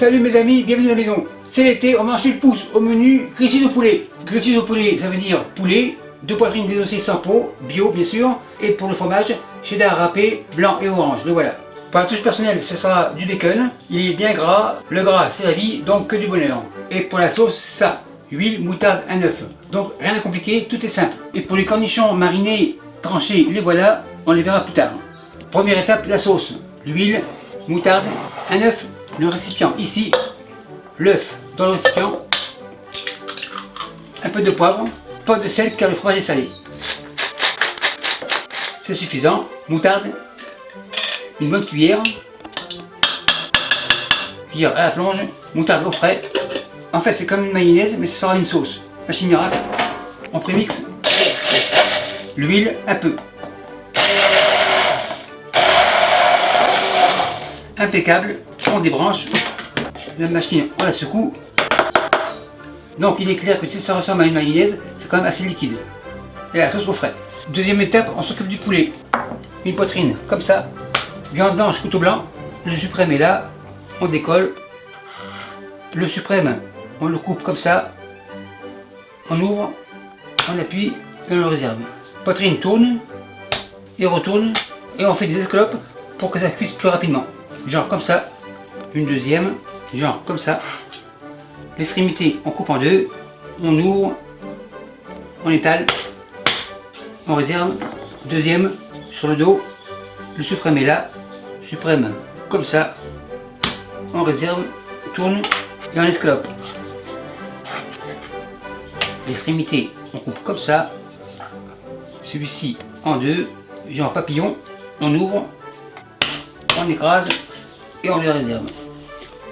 Salut mes amis, bienvenue dans la maison. C'est l'été, on mange le pouce au menu grilled au poulet. Grilled au poulet, ça veut dire poulet, deux poitrines désossées sans peau, bio bien sûr, et pour le fromage, cheddar râpé, blanc et orange, le voilà. Pour la touche personnelle, ce sera du bacon, il est bien gras, le gras c'est la vie, donc que du bonheur. Et pour la sauce, ça, huile, moutarde, un œuf. Donc rien de compliqué, tout est simple. Et pour les cornichons marinés, tranchés, les voilà, on les verra plus tard. Première étape, la sauce, l'huile, moutarde, un œuf, le récipient ici, l'œuf dans le récipient, un peu de poivre, pas de sel car le fromage est salé. C'est suffisant, moutarde, une bonne cuillère à la plonge, moutarde au frais. En fait c'est comme une mayonnaise mais ce sera une sauce. Machine miracle, on prémixe, l'huile un peu. Impeccable, on débranche, la machine on la secoue. Donc il est clair que si ça ressemble à une mayonnaise, c'est quand même assez liquide. Et la sauce au frais. Deuxième étape, on s'occupe du poulet. Une poitrine comme ça, viande blanche, couteau blanc, le suprême est là, on décolle. Le suprême, on le coupe comme ça, on ouvre, on appuie et on le réserve. Poitrine tourne et retourne et on fait des escalopes pour que ça cuise plus rapidement. Genre comme ça, une deuxième, genre comme ça. L'extrémité on coupe en deux, on ouvre, on étale, on réserve, deuxième sur le dos, le suprême est là, suprême comme ça, on réserve, tourne et on escalope. L'extrémité on coupe comme ça, celui-ci en deux, genre papillon, on ouvre, on écrase et on le réserve.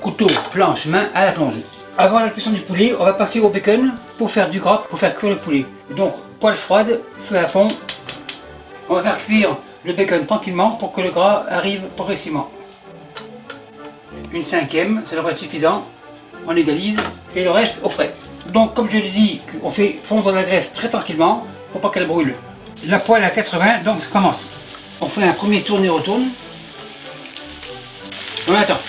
Couteau, planche, main à la plonge. Avant la cuisson du poulet, on va passer au bacon pour faire du gras, pour faire cuire le poulet. Donc, poêle froide, feu à fond. On va faire cuire le bacon tranquillement pour que le gras arrive progressivement. Une cinquième, ça devrait être suffisant. On égalise et le reste au frais. Donc, comme je l'ai dit, on fait fondre la graisse très tranquillement pour pas qu'elle brûle. La poêle à 80, donc ça commence. On fait un premier tourne et retourne. On attend.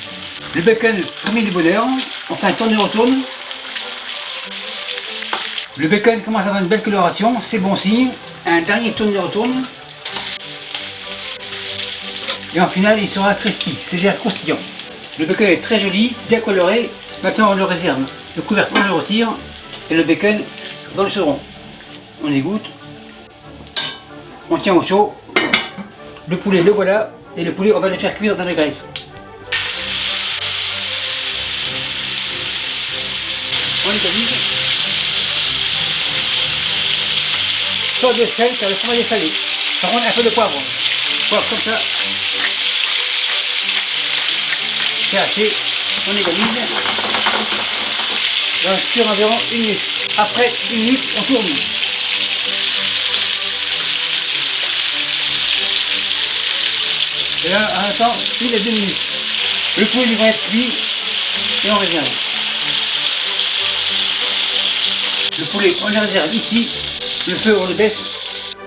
Le bacon, premier du bonheur, on fait un tourne et retourne. Le bacon commence à avoir une belle coloration, c'est bon signe. Un dernier tourne et retourne. Et en finale, il sera crispy, c'est-à-dire croustillant. Le bacon est très joli, bien coloré. Maintenant, on le réserve. Le couvercle, on le retire. Et le bacon dans le chaudron. On égoutte. On tient au chaud. Le poulet, le voilà. Et le poulet, on va le faire cuire dans la graisse. On égalise. Pas de sel car le fromage est salé. Par contre un peu de poivre. Poivre comme ça. C'est assez. On égalise. Et on cuire environ 1 minute. Après 1 minute, on tourne. Et là, on attend 1 à 2 minutes. Le poulet il va être cuit et on réserve. Le poulet, on le réserve ici, le feu, on le baisse.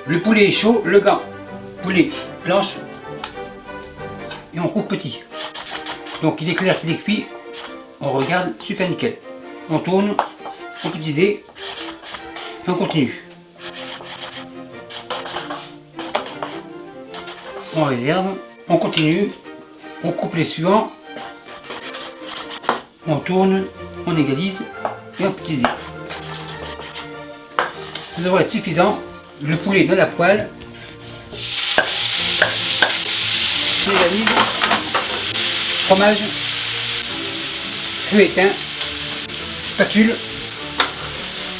Le poulet est chaud, le gant. Poulet blanche. Et on coupe petit. Donc il est clair qu'il est cuit. On regarde, super nickel. On tourne, on peut idée. Et on continue. On réserve, on continue. On coupe les suivants. On tourne, on égalise. Et on peut idée. Ça devrait être suffisant. Le poulet dans la poêle. On égalise. Fromage. Feu éteint. Spatule.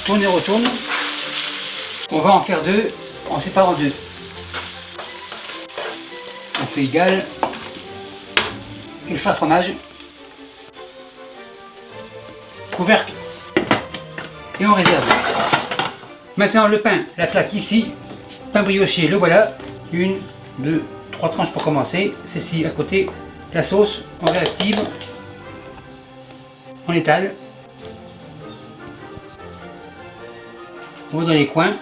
Tourne et retourne. On va en faire deux. On sépare en deux. On fait égal. Extra fromage. Couvercle. Et on réserve. Maintenant le pain, la plaque ici, pain brioché, le voilà, 1, 2, 3 tranches pour commencer, celle-ci à côté, la sauce, on réactive, on étale, on va dans les coins,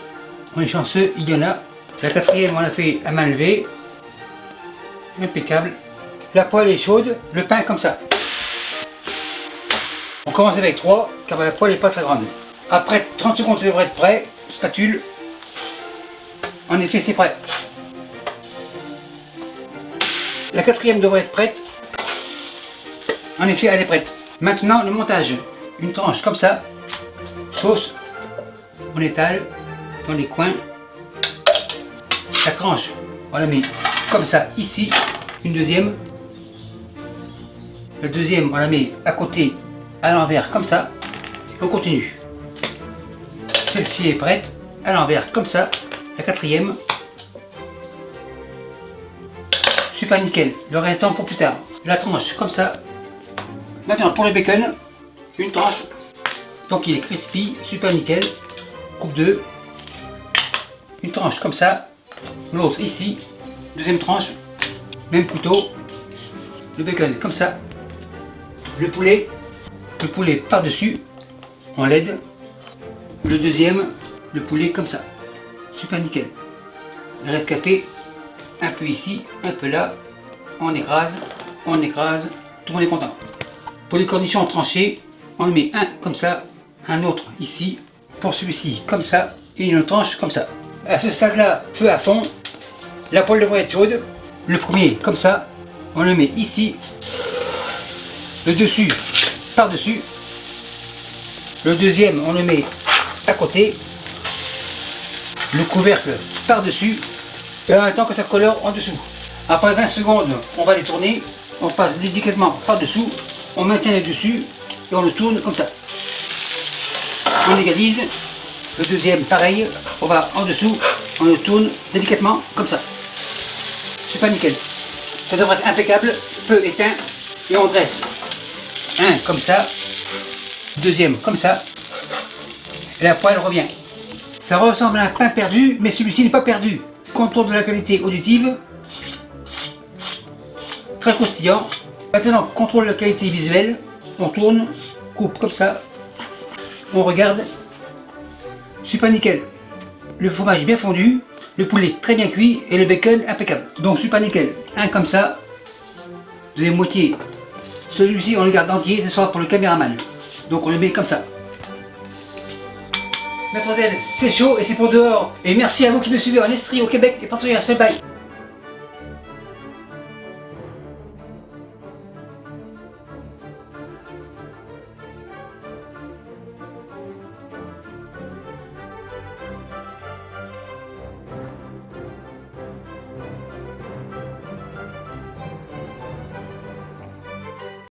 on est chanceux, il y en a, la quatrième on l'a fait à main levée, impeccable, la poêle est chaude, le pain comme ça. On commence avec 3, car la poêle n'est pas très grande. Après 30 secondes, ça devrait être prêt. Spatule. En effet, c'est prêt. La 4e devrait être prête. En effet, elle est prête. Maintenant, le montage. Une tranche comme ça. Sauce. On étale dans les coins. La tranche, on la met comme ça ici. Une deuxième. La deuxième, on la met à côté, à l'envers, comme ça. On continue. Celle-ci est prête. À l'envers, comme ça. La 4e. Super nickel. Le restant pour plus tard. La tranche, comme ça. Maintenant, pour le bacon, une tranche. Tant qu'il est crispy, super nickel. Coupe 2. Une tranche comme ça. L'autre ici. Deuxième tranche. Même couteau. Le bacon comme ça. Le poulet par-dessus. En LED. Le deuxième. Le poulet comme ça. Super nickel. Le rescapé. Un peu ici, un peu là. On écrase. Tout le monde est content. Pour les cornichons tranchés, on le met un comme ça, un autre ici, pour celui-ci comme ça, et une tranche comme ça. À ce stade-là, feu à fond, la poêle devrait être chaude. Le premier comme ça, on le met ici, le dessus par-dessus, le deuxième on le met à côté, le couvercle par-dessus, et en même temps que ça colore en dessous. Après 20 secondes, on va les tourner, on passe délicatement par-dessous, on maintient le dessus et on le tourne comme ça. On égalise. Le deuxième, pareil, on va en dessous, on le tourne délicatement comme ça. Super nickel. Ça devrait être impeccable, feu éteint et on dresse. Un comme ça, deuxième comme ça, et la poêle revient. Ça ressemble à un pain perdu, mais celui-ci n'est pas perdu. Contrôle de la qualité auditive, très croustillant. Maintenant, contrôle de la qualité visuelle, on tourne, coupe comme ça, on regarde, super nickel. Le fromage bien fondu, le poulet très bien cuit et le bacon impeccable. Donc super nickel. Un comme ça, deuxième moitié. Celui-ci on le garde entier, ce sera pour le caméraman. Donc on le met comme ça. Mademoiselle, c'est chaud et c'est pour dehors. Et merci à vous qui me suivez en Estrie, au Québec et partout ailleurs. Bye.